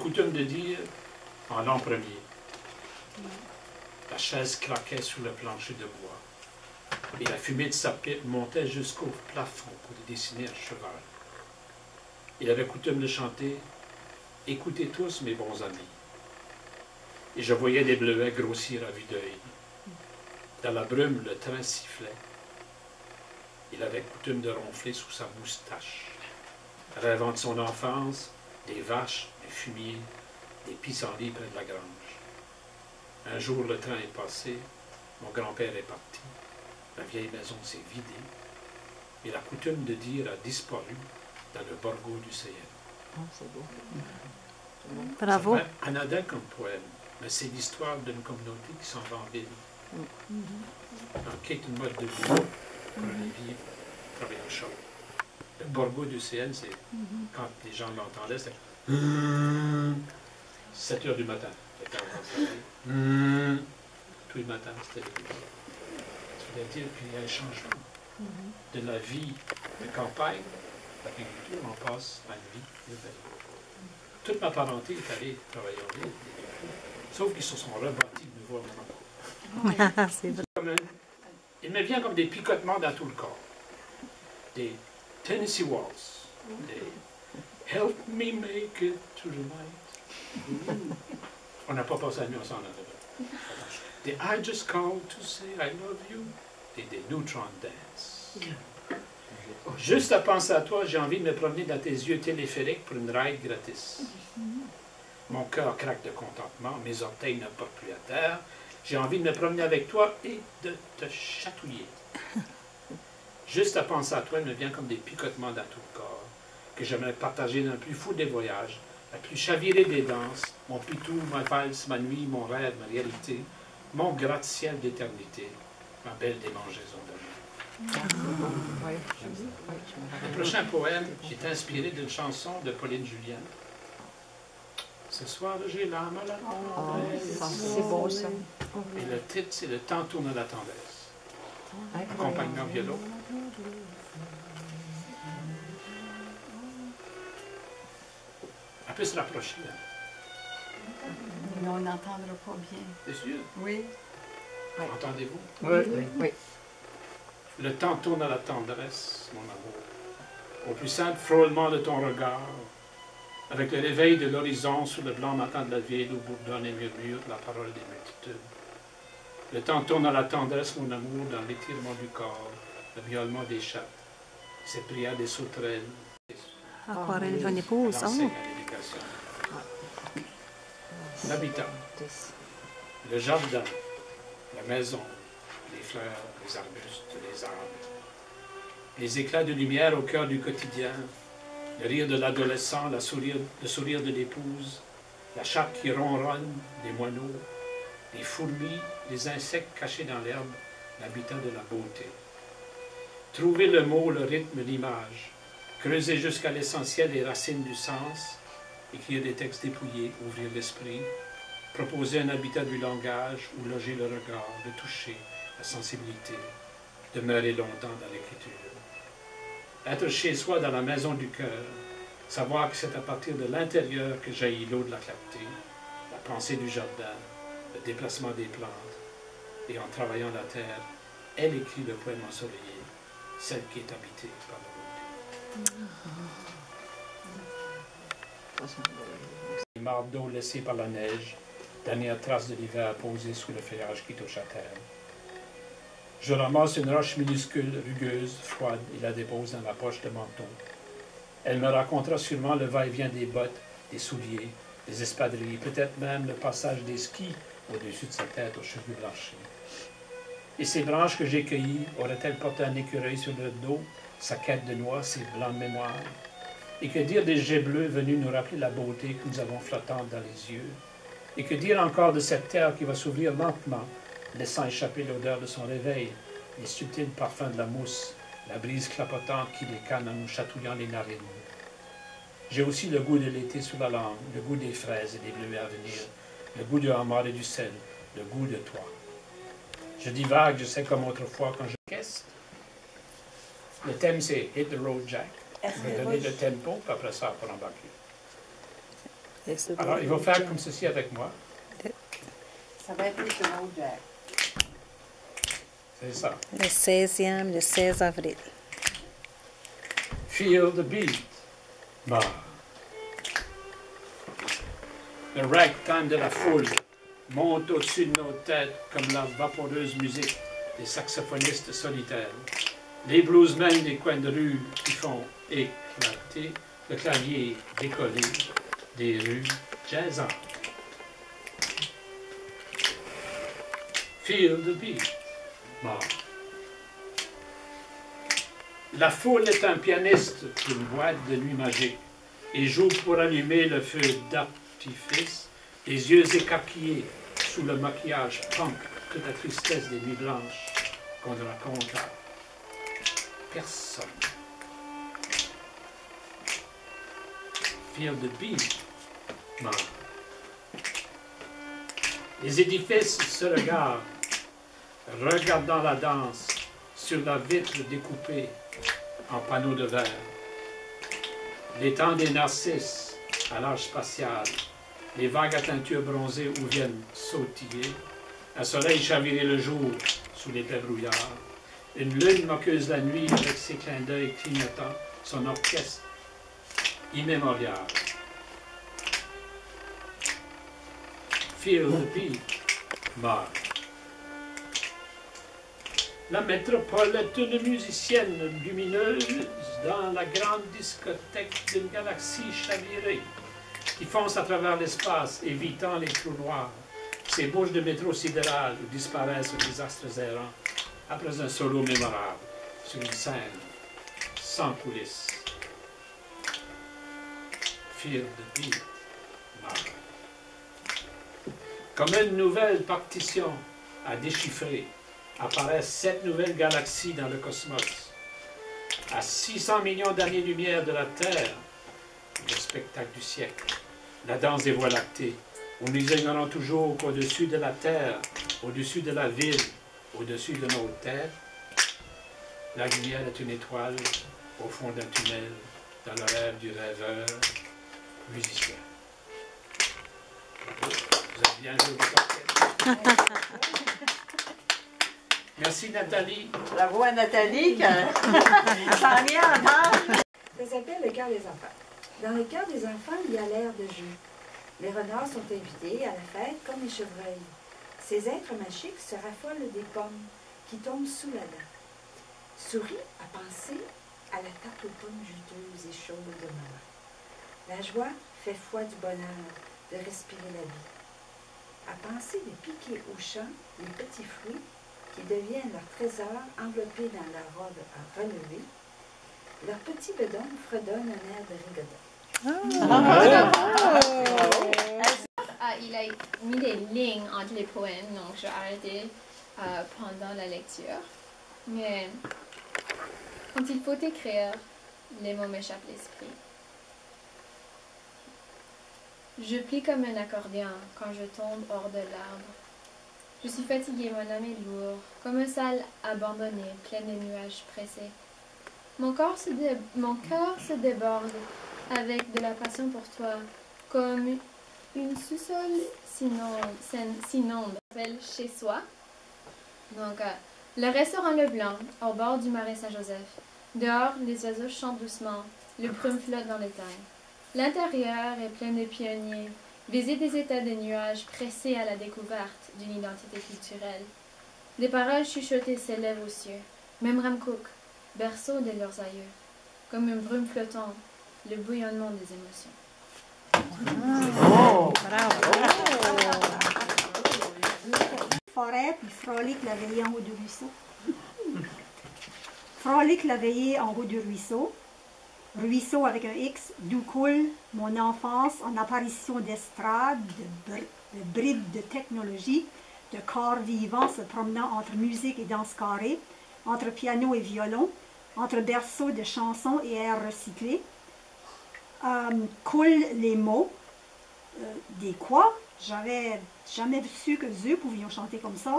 coutume de dire, en l'an premier, la chaise craquait sous le plancher de bois, et la fumée de sa pipe montait jusqu'au plafond pour y dessiner un cheval. Il avait coutume de chanter « Écoutez tous, mes bons amis ». Et je voyais des bleuets grossir à vue d'œil. Dans la brume, le train sifflait. Il avait coutume de ronfler sous sa moustache, rêvant de son enfance, des vaches, du fumier, des pissenlits près de la grange. Un jour, le train est passé, mon grand-père est parti, la vieille maison s'est vidée, et la coutume de dire a disparu dans le Borgo du Ciel. Oh, c'est beau. Bravo. C'est anodin comme poème, mais c'est l'histoire d'une communauté qui s'en va en ville. En quête de mode de vie pour aller vivre, travailler au champ. Le Borgo du Ciel, c'est quand les gens l'entendaient, c'était 7 heures du matin. Tous les matins, c'était le début. Ça veut dire qu'il y a un changement de la vie de campagne, l'agriculture, on passe à une vie de ville. Toute ma parenté est allée travailler en ville, sauf qu'ils se sont rebâtis de nouveau à mon C'est vrai. il me vient comme des picotements dans tout le corps. Des Tennessee Waltz, des Help me make it to the night. On n'a pas passé la nuit ensemble. Des I just called to say I love you. Et des Neutron Dance. Juste à penser à toi, j'ai envie de me promener dans tes yeux téléphériques pour une ride gratis. Mon cœur craque de contentement, mes orteils ne portent plus à terre. J'ai envie de me promener avec toi et de te chatouiller. Juste à penser à toi, il me vient comme des picotements dans tout le corps, que j'aimerais partager dans le plus fou des voyages, la plus chavirée des danses, mon pitou, ma valse, ma nuit, mon rêve, ma réalité, mon gratte-ciel d'éternité, ma belle démangeaison d'amour. Le prochain poème est inspiré d'une chanson de Pauline Julien. Ce soir, j'ai l'âme à la tendresse. C'est beau, ça. Et le titre, c'est Le temps tourne à la tendresse. Accompagnement violon. Elle peut se rapprocher. Hein. Mais on n'entendra pas bien. C'est sûr? Oui. Entendez-vous? Oui. Le temps tourne à la tendresse, mon amour. Au plus simple frôlement de ton regard, avec le réveil de l'horizon sous le blanc matin de la ville où bourdonne et murmure la parole des multitudes. Le temps tourne à la tendresse, mon amour, dans l'étirement du corps, le miaulement des chattes, ces prières des sauterelles. Aquarelle de ton épouse. L'enseigne à l'éducation. L'habitat, le jardin, la maison, les fleurs, les arbustes, les arbres, les éclats de lumière au cœur du quotidien, le rire de l'adolescent, le sourire de l'épouse, la chatte qui ronronne, les moineaux, les fourmis, les insectes cachés dans l'herbe, l'habitat de la beauté. Trouver le mot, le rythme, l'image, creuser jusqu'à l'essentiel les racines du sens, écrire des textes dépouillés, ouvrir l'esprit, proposer un habitat du langage où loger le regard, le toucher, la sensibilité, demeurer longtemps dans l'écriture. Être chez soi dans la maison du cœur, savoir que c'est à partir de l'intérieur que jaillit l'eau de la clarté, la pensée du jardin, le déplacement des plantes, et en travaillant la terre, elle écrit le poème ensoleillé, celle qui est habitée par la beauté. Les mardes d'eau laissées par la neige, dernière trace de l'hiver posée sous le feuillage qui touche à terre. Je ramasse une roche minuscule, rugueuse, froide, et la dépose dans ma poche de manteau. Elle me racontera sûrement le va-et-vient des bottes, des souliers, des espadrilles, peut-être même le passage des skis au-dessus de sa tête aux cheveux blanchis. Et ces branches que j'ai cueillies auraient-elles porté un écureuil sur le dos, sa quête de noix, ses blancs de mémoire? Et que dire des jets bleus venus nous rappeler la beauté que nous avons flottante dans les yeux? Et que dire encore de cette terre qui va s'ouvrir lentement, laissant échapper l'odeur de son réveil, les subtils parfums de la mousse, la brise clapotante qui décane en nous chatouillant les narines. J'ai aussi le goût de l'été sous la langue, le goût des fraises et des bleuets à venir, le goût du homard et du sel, le goût de toi. Je divague, je sais comme autrefois quand je caisse. Le thème c'est Hit the Road Jack. Je vais donner le tempo, puis après ça, pour embarquer. Alors, il va faire comme ceci avec moi. Ça va être le Slow Jack. C'est ça. Le 16e, le 16 avril. Feel the beat. Bah. Le ragtime de la foule monte au-dessus de nos têtes comme la vaporeuse musique des saxophonistes solitaires. Les bluesmen des coins de rue qui font éclater le clavier décollé des rues jazzantes. Feel the beat. Bah. La foule est un pianiste d'une boîte de nuit magique et joue pour allumer le feu d'artifice, les yeux écarquillés sous le maquillage punk, toute la tristesse des nuits blanches qu'on ne raconte à personne. Feel the beat. Man. Les édifices se regardent, regardant la danse sur la vitre découpée en panneaux de verre. Les temps des narcisses à l'âge spatial, les vagues à teinture bronzée où viennent sautiller, un soleil chaviré le jour sous l'été brouillard, une lune moqueuse la nuit avec ses clins d'œil clignotants, son orchestre immémorial. Feel the beat, Marc. La métropole est une musicienne lumineuse dans la grande discothèque d'une galaxie chavirée qui fonce à travers l'espace, évitant les trous noirs, ses bouches de métro sidéral où disparaissent les astres errants après un solo mémorable sur une scène sans coulisses. Feel the beat, Marc. Comme une nouvelle partition à déchiffrer, apparaissent 7 nouvelles galaxies dans le cosmos. À 600 millions d'années-lumière de la Terre, le spectacle du siècle, la danse des voies lactées, où nous ignorons toujours qu'au-dessus de la Terre, au-dessus de la ville, au-dessus de nos têtes, la lumière est une étoile au fond d'un tunnel, dans le rêve du rêveur musicien. Vous avez bien joué votre orchestre. Merci Nathalie. Bravo à Nathalie, qui s'en vient entendre. Ça s'appelle le cœur des enfants. Dans le cœur des enfants, il y a l'air de jeu. Les renards sont invités à la fête comme les chevreuils. Ces êtres magiques se raffolent des pommes qui tombent sous la dent. Souris a pensé à la tarte aux pommes juteuses et chaudes de maman. La joie fait foi du bonheur de respirer la vie. A pensé de piquer au champ les petits fruits qui deviennent leur trésor enveloppés dans leur robe à relever. Leur petit bedon fredonne un air de rigodon. Il a mis des lignes entre les poèmes, donc j'ai arrêté pendant la lecture. Mais quand il faut écrire, les mots m'échappent l'esprit. Je plie comme un accordéon quand je tombe hors de l'arbre. Je suis fatiguée, mon âme est lourde, comme un salle abandonné, plein de nuages pressés. Mon cœur se déborde avec de la passion pour toi, comme une sous-sol s'inonde, chez soi. Donc, le restaurant Leblanc, au bord du marais Saint-Joseph. Dehors, les oiseaux chantent doucement, le brume flotte dans l'étang. L'intérieur est plein de pionniers, baiser des états de nuages pressés à la découverte d'une identité culturelle. Des paroles chuchotées s'élèvent aux cieux, même Ramcook, berceau de leurs aïeux, comme une brume flottante, le bouillonnement des émotions. Oh, bravo! Forêt, puis Frolic la veillée en haut du ruisseau. Frolic la veillée en haut du ruisseau. Ruisseau avec un X, d'où coule mon enfance en apparition d'estrades, de bribes de technologie, de corps vivants se promenant entre musique et danse carrée, entre piano et violon, entre berceaux de chansons et airs recyclés. Coulent les mots, des quoi? J'avais jamais su que eux pouvions chanter comme ça.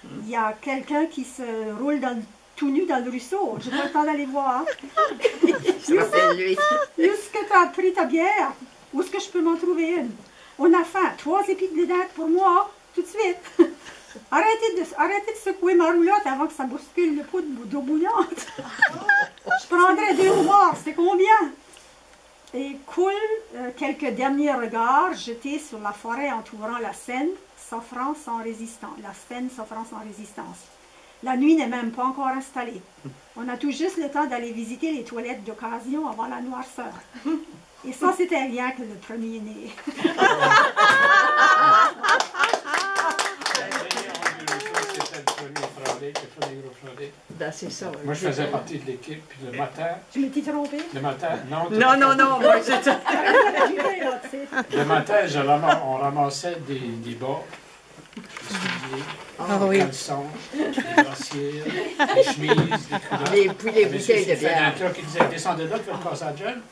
Il y a quelqu'un qui se roule tout nu dans le ruisseau. Je n'ai pas le temps d'aller voir. C'est lui. Est-ce que tu as pris ta bière? Où est-ce que je peux m'en trouver une? On a faim. 3 épis de date pour moi, tout de suite. Arrêtez de secouer ma roulotte avant que ça bouscule le pot d'eau bouillante. Je prendrais 2 homards, c'est combien? Et coule quelques derniers regards jetés sur la forêt entourant la Seine, s'offrant sans résistance. La Seine s'offrant sans résistance. La nuit n'est même pas encore installée. On a tout juste le temps d'aller visiter les toilettes d'occasion avant la noirceur. Et ça, c'était rien que le premier-né. Ben, c'est ça. Moi, je faisais partie de l'équipe, puis le matin... Je m'étais trompée? Le matin, non. Non, moi, c'est ça. Le matin, on ramassait des bas, des caleçons, des brassières, des chemises, des culottes. Les bouteilles de bière. Il y a un qui disait, descendez là, faites passer à John.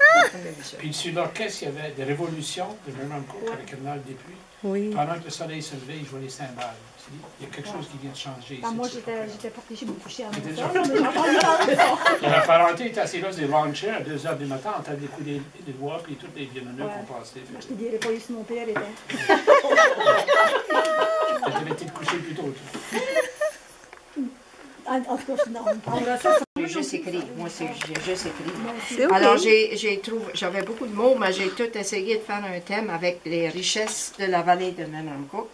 Puis sur l'orchestre, il y avait des révolutions de Memram Cook avec le Ronald Dupuis. Oui. Pendant que le soleil se levait, il jouait les cymbales. Il y a quelque chose qui vient de changer. Ben, moi, j'étais partie chez mon coucher à C'était mon déjà- mais j'ai entendu parler de ça. La parenté était assise là sur des lawn chairs à 2 h du matin, en train d'écouter les voix, puis toutes les violonneux qu'on passait. Je te dirais pas si mon père était. Elle devait être couchée plus tôt. toi. En tout cas, non, on parlera ça. J'ai juste écrit. Moi, j'ai juste écrit. C'est OK. Alors, j'avais beaucoup de mots, mais j'ai tout essayé de faire un thème avec les richesses de la vallée de Memram Cook.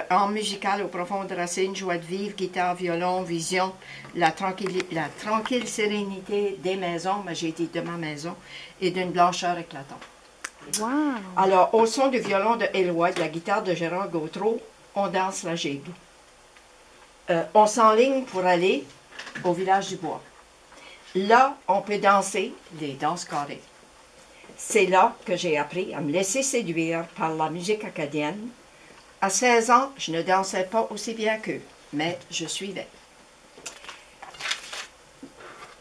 En musical, aux profondes racines, joie de vivre, guitare, violon, vision, la tranquille sérénité des maisons, mais j'ai dit de ma maison, et d'une blancheur éclatante. Wow. Alors, au son du violon de Éloi, de la guitare de Gérard Gautreau, on danse la gigue. On s'enligne pour aller au village du bois. Là, on peut danser les danses carrées. C'est là que j'ai appris à me laisser séduire par la musique acadienne. À 16 ans, je ne dansais pas aussi bien qu'eux, mais je suivais.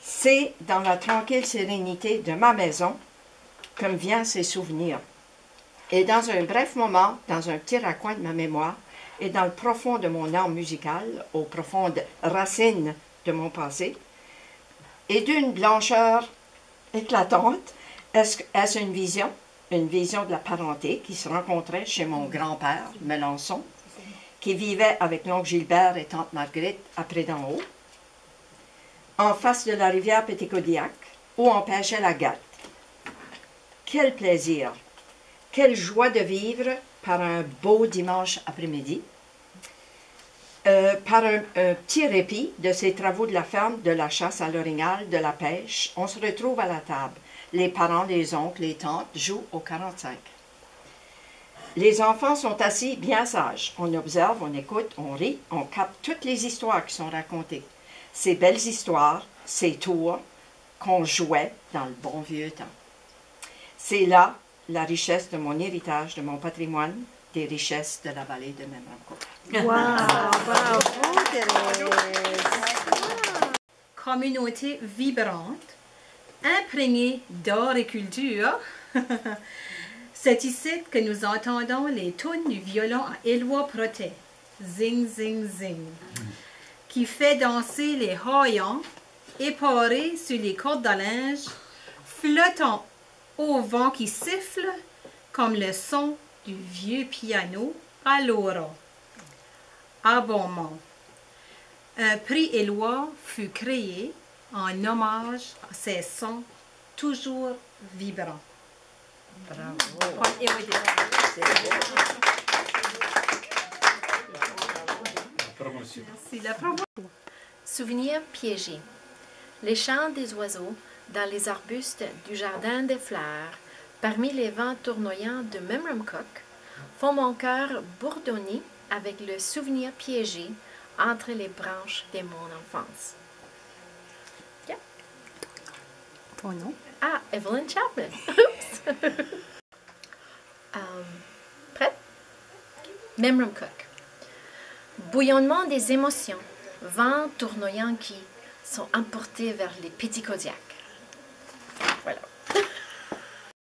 C'est dans la tranquille sérénité de ma maison que me viennent ces souvenirs. Et dans un bref moment, dans un petit raccoin de ma mémoire, et dans le profond de mon âme musicale, aux profondes racines de mon passé, et d'une blancheur éclatante, est-ce une vision de la parenté qui se rencontrait chez mon grand-père, Melançon, qui vivait avec l'oncle Gilbert et tante Marguerite à Près-d'en-Haut, en face de la rivière Péticodiac, où on pêchait la gatte. Quel plaisir, quelle joie de vivre par un beau dimanche après-midi, par un petit répit de ces travaux de la ferme, de la chasse à l'orignal, de la pêche, on se retrouve à la table. Les parents, les oncles, les tantes jouent au 45. Les enfants sont assis bien sages. On observe, on écoute, on rit, on capte toutes les histoires qui sont racontées. Ces belles histoires, ces tours qu'on jouait dans le bon vieux temps. C'est là la richesse de mon héritage, de mon patrimoine, des richesses de la vallée de Memram Cook. Bravo, Thérèse. Communauté vibrante, imprégnée d'art et culture. C'est ici que nous entendons les tunes du violon à Éloi Protet, Zing Zing Zing, qui fait danser les haillons, éparés sur les cordes de linge, flottant au vent qui siffle comme le son du vieux piano à l'aura. Abondement. Un prix Éloi fut créé en hommage à ces sons toujours vibrants. Bravo! Promotion. Merci. La promotion. Souvenirs piégés. Les chants des oiseaux dans les arbustes du jardin des fleurs, parmi les vents tournoyants de Memram Cook, font mon cœur bourdonner avec le souvenir piégé entre les branches de mon enfance. Ton nom? Ah, Evelyn Chapman. Oups. Prête? Memram Cook. Bouillonnement des émotions, vents tournoyants qui sont emportés vers les Péticodiacs.